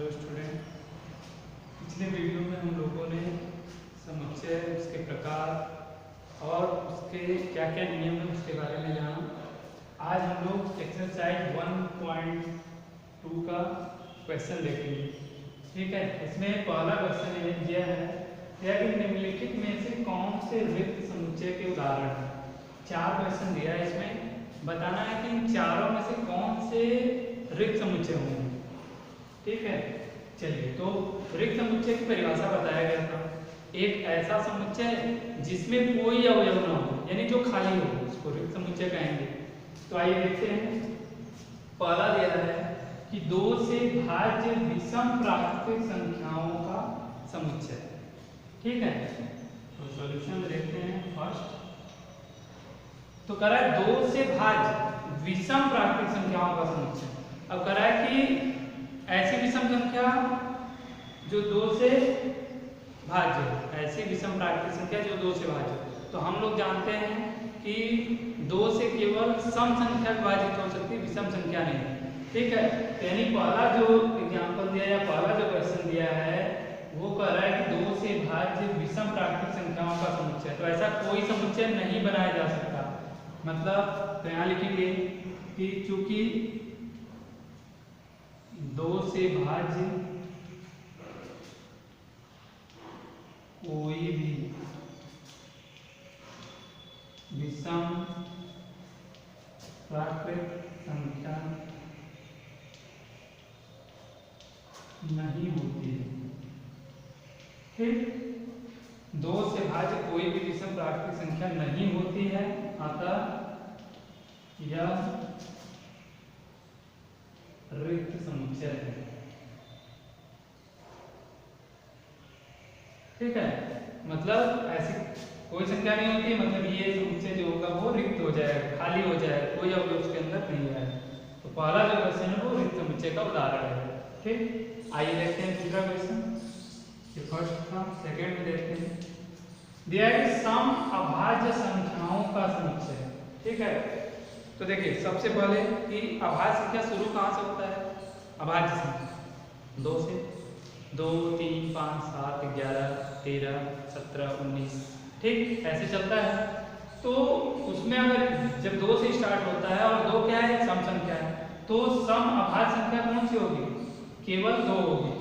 Hello student, पिछले video में हम लोगों ने समुच्चय, उसके प्रकार और उसके क्या क्या नियम है उसके बारे में जाना। आज हम लोग एक्सरसाइज 1.2 का क्वेश्चन देखेंगे। ठीक है, इसमें पहला क्वेश्चन यह है कि निम्नलिखित में से कौन से रिक्त समुच्चय के उदाहरण हैं। 4 क्वेश्चन दिया है, इसमें बताना है कि इन चारों में से कौन से रिक्त समुच्चय होंगे। ठीक है, चलिए तो रिक्त समुच्चय की परिभाषा बताया गया था। एक ऐसा समुच्चय जिसमें कोई अवयव न हो, यानी जो खाली हो, उसको रिक्त समुच्चय कहेंगे। तो आइए देखते हैं। पहला दिया है कि 2 से भाज्य विषम प्राकृतिक संख्याओं का समुच्चय। ठीक है, तो सॉल्यूशन देखते हैं। फर्स्ट तो कह रहा है 2 से भाज्य विषम प्राकृतिक संख्याओं का समुच्चय। अब कह रहा है कि ऐसी विषम संख्या जो 2 से भाज्य, ऐसी विषम प्राकृतिक संख्या जो 2 से भाज्य। तो हम लोग जानते हैं कि 2 से केवल सम संख्या विभाजित हो सकती है, विषम संख्या नहीं। ठीक है, यानी पहला जो एग्जांपल दिया या पहला जो क्वेश्चन दिया है वो कह रहा है कि 2 से भाज्य विषम प्राकृतिक संख्याओं का समुच्चय। तो ऐसा कोई समुच्चय नहीं बनाया जा सकता। मतलब तो यहाँ लिखेंगे कि चूंकि 2 से भाज्य कोई भी विषम प्राकृतिक संख्या नहीं होती है। ठीक, 2 से भाज्य कोई भी विषम प्राकृतिक संख्या नहीं होती है, अतः यह रिक्त समुच्चय है। ठीक है, मतलब ऐसी कोई संख्या नहीं होती, मतलब ये समुच्चय जो होगा वो रिक्त हो जाएगा, खाली हो जाएगा, कोई अवयव उसके अंदर नहीं है। तो पहला जो क्वेश्चन है वो रिक्त समुच्चय का उदाहरण है। ठीक, आइए देखते हैं दूसरा क्वेश्चन। ये फर्स्ट था, सेकंड में देखते हैं। दिया है कि सम अभाज्य संख्याओं का समुच्चय। ठीक है, तो देखिए सबसे पहले कि अभाज्य संख्या शुरू कहाँ से होता है। अभाज्य संख्या 2 से, 2, 3, 5, 7, 11, 13, 17, 19। ठीक, ऐसे चलता है। तो उसमें अगर जब 2 से स्टार्ट होता है और 2 क्या है, सम संख्या है, तो सम अभाज्य संख्या कौन सी होगी, केवल 2 होगी।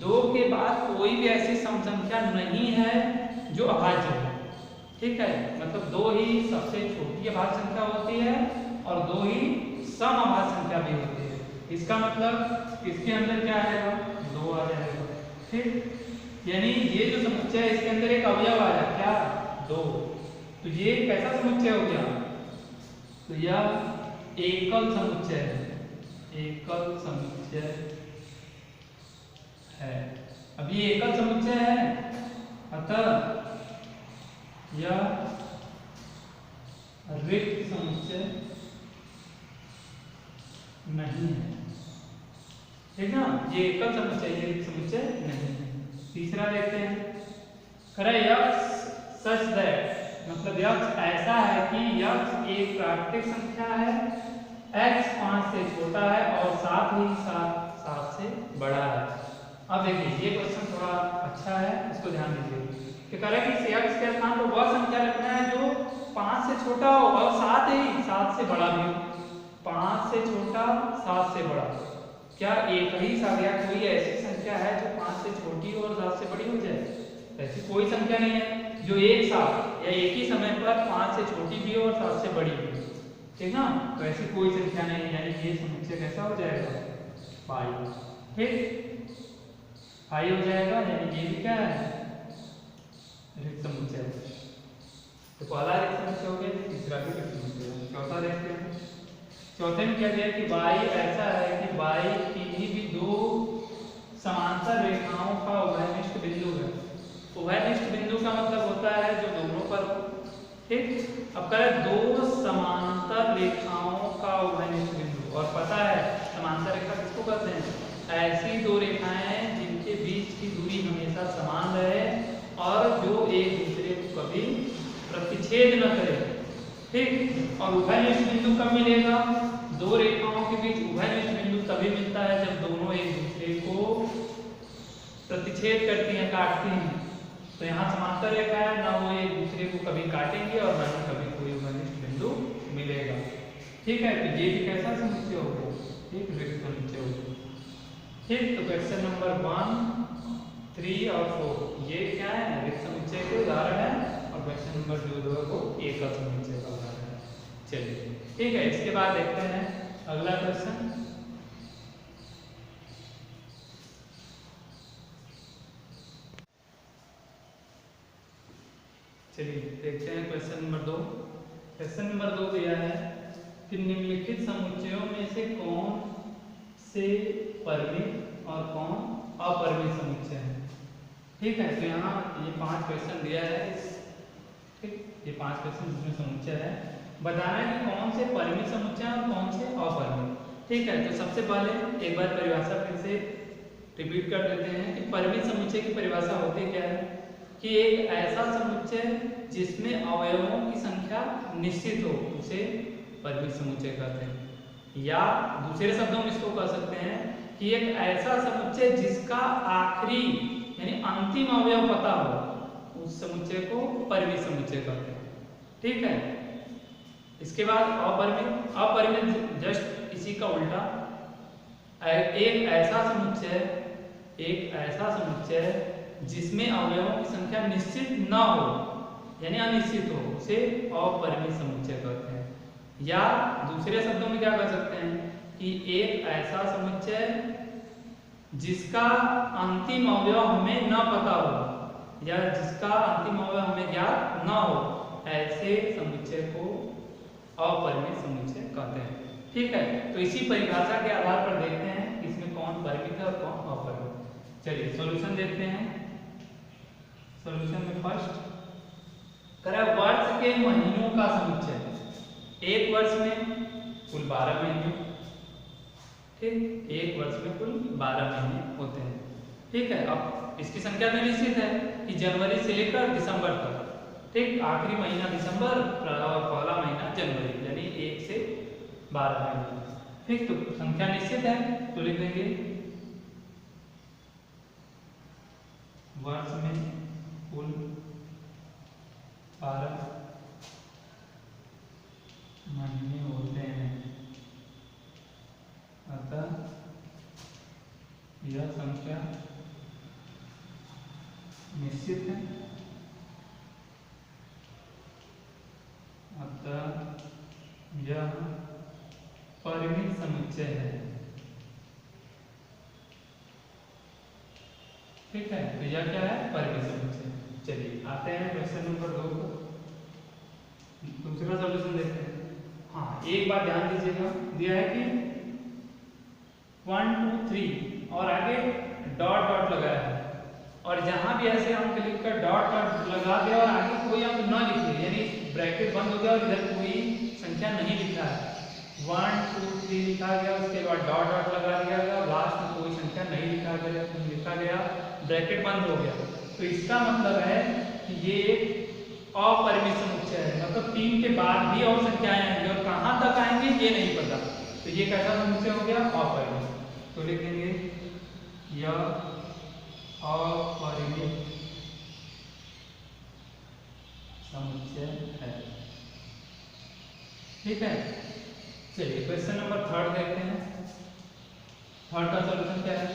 2 के बाद कोई भी ऐसी सम संख्या नहीं है जो अभाज्य हो। ठीक है, मतलब 2 ही सबसे छोटी अभाज्य संख्या होती है और 2 ही सम अभाज्य संख्या भी होती है। इसका मतलब इसके अंदर क्या आएगा, 2 आ जाएगा। ठीक, यानी ये जो समुच्चय है इसके अंदर एक अवयव आया, क्या, 2। तो ये कैसा समुच्चय हो गया, तो यह एकल समुच्चय है, एकल समुच्चय है। अब ये एकल समुच्चय है, अतः यह रिक्त समुच्चय नहीं है। ठीक ना, ये एकल समुच्चय, ये रिक्त समुच्चय नहीं है। तीसरा देखते हैं। करे यक्स सच दैट, मतलब यक्स ऐसा है कि यक्स एक प्राकृतिक संख्या है, x 5 से छोटा है और साथ ही साथ 7 से बड़ा है। अब देखिए ये क्वेश्चन थोड़ा अच्छा है, इसको ध्यान दीजिए कि कह रहा है कि x के स्थान पर वह संख्या रखना है जो 5 से छोटा हो और साथ ही 7 से बड़ा भी हो। 5 से छोटा, 7 से बड़ा, क्या एक ही संख्या, कोई ऐसी संख्या है जो 5 से छोटी और 7 से बड़ी हो जाए। ऐसी कोई संख्या नहीं है जो एक साथ या एक ही समय पर 5 से छोटी भी हो और 7 से बड़ी भी हो। ठीक ना, तो ऐसी कोई संख्या नहीं है, यानी ये समुच्चय कैसा हो जाएगा, पाई। ठीक, पाई हो जाएगा, यानी ये भी क्या है, रिक्त समुच्चय। तो पहला रिक्त समुच्चय हो गया, तीसरा भी रिक्त समुच्चय। चौथा देखते हैं। चौथे में क्या दिया कि y ऐसा है कि y किन्हीं भी 2 समांतर रेखाओं का उभयनिष्ठ बिंदु है। उभयनिष्ठ बिंदु का मतलब होता है जो दोनों पर। ठीक, अब करें 2 समांतर रेखाओं का उभयनिष्ठ बिंदु, और पता है समांतर रेखा किसको कहते हैं, ऐसी 2 रेखाएं जिनके बीच की दूरी हमेशा समान रहे और जो एक दूसरे को कभी प्रतिच्छेद न करे। ठीक, और उभयनिष्ठ बिंदु कब मिलेगा, 2 रेखाओं के बीच उभयनिष्ठ बिंदु तभी मिलता है जब दोनों एक दूसरे को छेद करती हैं, काटती हैं। तो यहाँ समांतर रेखा है, ना वो एक दूसरे को कभी काटेंगे और ना ही कभी कोई घनिष्ठ बिंदु मिलेगा। ठीक है, तो ये भी कैसा समुच्चय हो गया, एक रिक्त समुच्चय हो गया। ठीक, तो क्वेश्चन नंबर 1, 3 और 4 ये क्या है, रिक्त समुच्चय के उदाहरण है, और क्वेश्चन नंबर 2 है वो एकल समुच्चय का उदाहरण है। चलिए ठीक है, इसके बाद देखते हैं अगला क्वेश्चन। चलिए देखते हैं क्वेश्चन नंबर 2। क्वेश्चन नंबर 2 दिया है कि निम्नलिखित समुच्चयों में से कौन से परिमित और कौन अपरिमित समुच्चय है। ठीक है, तो यहाँ ये 5 क्वेश्चन दिया है। ठीक, ये 5 क्वेश्चन जिसमें समुच्चय है, बताना है कि कौन से परिमित समुच्चय और कौन से अपरिमित। ठीक है, तो सबसे पहले एक बार परिभाषा फिर से रिपीट कर देते हैं कि परिमित समुच्चय की परिभाषा होती क्या है कि एक ऐसा समुच्चय जिसमें अवयवों की संख्या निश्चित हो उसे परिमित समुच्चय कहते हैं। या दूसरे शब्दों में इसको कह सकते हैं कि एक ऐसा समुच्चय जिसका आखिरी यानी अंतिम अवयव पता हो उस समुच्चय को परिमित समुच्चय कहते हैं। ठीक है, इसके बाद अपरिमित। अपरिमित जस्ट इसी का उल्टा, एक ऐसा समुच्चय जिसमें अवयवों की संख्या निश्चित न हो यानी अनिश्चित हो उसे अपरिमित समुच्चय कहते हैं। या दूसरे शब्दों में क्या कह सकते हैं कि एक ऐसा समुच्चय जिसका अंतिम अवयव हमें न पता हो या जिसका अंतिम अवयव हमें ज्ञात न हो, ऐसे समुच्चय को अपरिमित समुच्चय कहते हैं। ठीक है, तो इसी परिभाषा के आधार पर देखते हैं इसमें कौन परिमित है और कौन अपरिमित। चलिए सॉल्यूशन देखते हैं। सॉल्यूशन में फर्स्ट करें वर्ष के महीनों का समुच्चय। एक वर्ष में कुल 12 महीने। ठीक, एक वर्ष में कुल 12 महीने होते हैं। ठीक है, अब इसकी संख्या तो निश्चित है कि जनवरी से लेकर दिसंबर तक। ठीक, आखिरी महीना दिसंबर और पहला महीना जनवरी, यानी 1 से 12 महीने। ठीक, तो संख्या निश्चित है तो लिख देंगे वर्ष में कुल 12 महीने होते हैं, अतः यह संख्या निश्चित है, अतः यह परिमित समुच्चय है। ठीक है, तो यह क्या है, परिमित समुच्चय। चलिए आते हैं क्वेश्चन नंबर 2 को। दूसरा सॉल्यूशन देखते हैं। हाँ, एक बात ध्यान दीजिएगा, दिया है कि 1 2 3 और आगे डॉट डॉट लगाया है, और जहां भी ऐसे अंक लिखकर डॉट डॉट लगा दिया और आगे कोई अंक न लिखे यानी ब्रैकेट बंद हो गया और इधर कोई संख्या नहीं लिखा है, 1 2 3 लिखा गया, उसके बाद डॉट डॉट लगा दिया गया, लास्ट में कोई संख्या नहीं लिखा गया, ब्रैकेट बंद हो गया, तो इसका मतलब है कि ये एक अपरिमित समुच्चय है। मतलब 3 के बाद भी और संख्याएं आएंगी और कहां तक आएंगे ये नहीं पता, तो ये कैसा समुच्चय हो गया, अपरिमित। तो लिख देंगे यह अपरिमित समुच्चय है। ठीक है, चलिए क्वेश्चन नंबर 3 देखते हैं। थर्ड का सॉल्यूशन क्या है,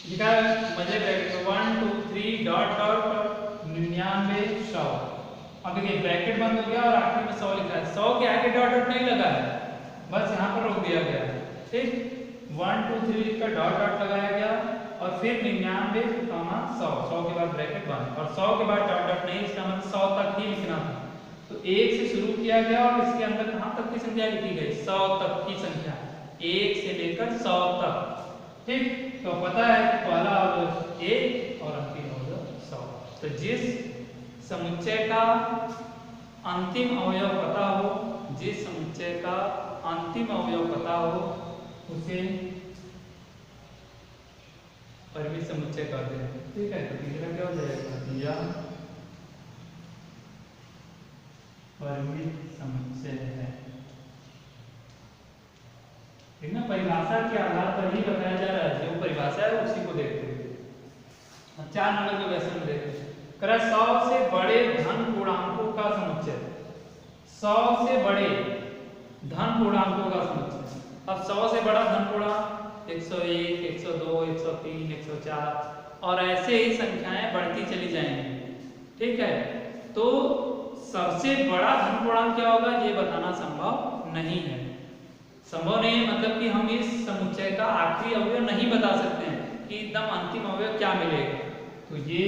लिखा है मजे ब्रैकेट 1 2 3 डॉट डॉट 99 100। अब देखिए ब्रैकेट बंद हो गया और आखिर में 100 लिखा है, 100 के आगे डॉट डॉट नहीं लगा है, बस यहाँ पर रोक दिया गया है। ठीक, 1 2 3 लिखकर डॉट डॉट लगाया गया और फिर 99 100, 100 के बाद ब्रैकेट बंद और 100 के बाद डॉट डॉट नहीं, इसका मतलब 100 तक ही लिखना था। तो 1 से शुरू किया गया और इसके अंदर कहां तक की संख्या लिखी गई, 100 तक की संख्या, 1 से लेकर 100 तक। ठीक, तो पता है कि पहला अवयव 1 और अंतिम अवयव 100। तो जिस समुच्चय का अंतिम अवयव पता हो, जिस समुच्चय का अंतिम अवयव पता हो उसे परिमित समुच्चय कहते हैं। ठीक है, तो तीसरा क्या हो जाएगा, यह परिमित समुच्चय है। ठीक ना, परिभाषा के आधार पर ही बताया जा रहा है, जो परिभाषा है उसी को देखते हैं। 4 नंबर के क्वेश्चन में देखते हैं। करा 100 से बड़े धन पूर्णांकों का समुच्चय, 100 से बड़े धन पूर्णांकों का समुच्चय। अब 100 से बड़ा धन पूर्णांक 101, 102, 103, 104 और ऐसे ही संख्याएं बढ़ती चली जाएंगी। ठीक है, तो सबसे बड़ा धन पूर्णांक क्या होगा ये बताना संभव नहीं है। संभव नहीं है मतलब कि हम इस समुच्चय का आखिरी अवयव नहीं बता सकते हैं कि एकदम अंतिम अवयव क्या मिलेगा। तो ये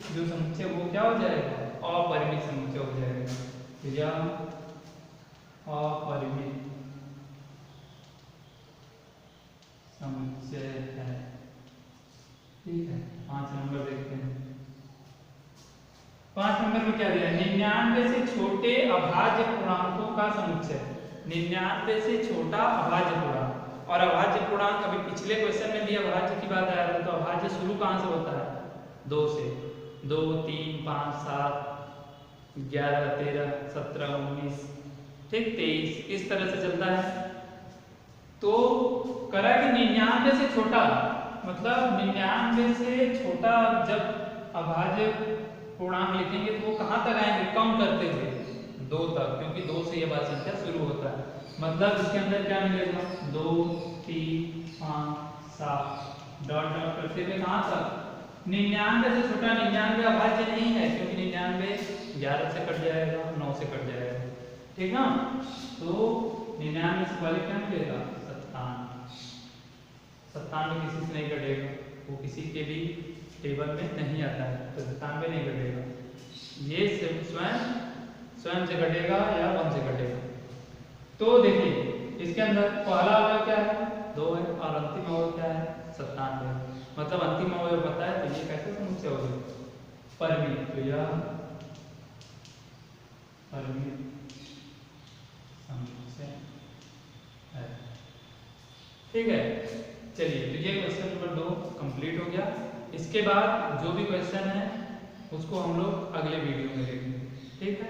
जो समुच्चय वो क्या हो जाएगा, अपरिमित समुच्चय हो जाएगा। तो यह अपरिमित समुच्चय है। ठीक है, 5 नंबर देखते हैं। 5 नंबर में क्या दिया है, 99 से छोटे अभाज्य पूर्णांकों का समुच्चय। 99 से छोटा अभाज्य पूर्णांक, और अभाज्य पूर्णांक अभी पिछले क्वेश्चन में भी अभाज्य की बात आया था। तो अभाज्य शुरू कहाँ से होता है, 2 से। 2, 3, 5, 7, 11, 13, 17, 19, ठीक 23, इस तरह से चलता है। तो करा कि 99 से छोटा, मतलब 99 से छोटा जब अभाज्य पूर्णांक लिखेंगे तो वो कहाँ तक आएंगे, कम करते हुए 2 तक, क्योंकि 2 से यह बात संख्या शुरू होता है। मतलब इसके अंदर क्या मिलेगा, 2, 3, 5, 7 डॉट डॉट करते हुए कहाँ तक, 99 से छोटा। 99 अभाज्य नहीं है क्योंकि 99 11 से कट जाएगा, 9 से कट जाएगा, ठीक ना। तो 99 से पहले क्या मिलेगा, 97। 97 किसी से नहीं कटेगा, वो किसी के भी टेबल में नहीं आता है, तो 97 नहीं कटेगा। ये स्वयं से कटेगा या 1 से कटेगा। तो देखिए इसके अंदर पहला अवयव क्या है, 2 है, और अंतिम अवयव क्या है, 97 है। मतलब अंतिम अवयव पता है, तो ये कैसे समुच्चय हो गया, परिमित। तो यह परिमित समुच्चय है। ठीक है, चलिए तो ये क्वेश्चन नंबर 2 कंप्लीट हो गया। इसके बाद जो भी क्वेश्चन है उसको हम लोग अगले वीडियो में देखेंगे। ठीक है।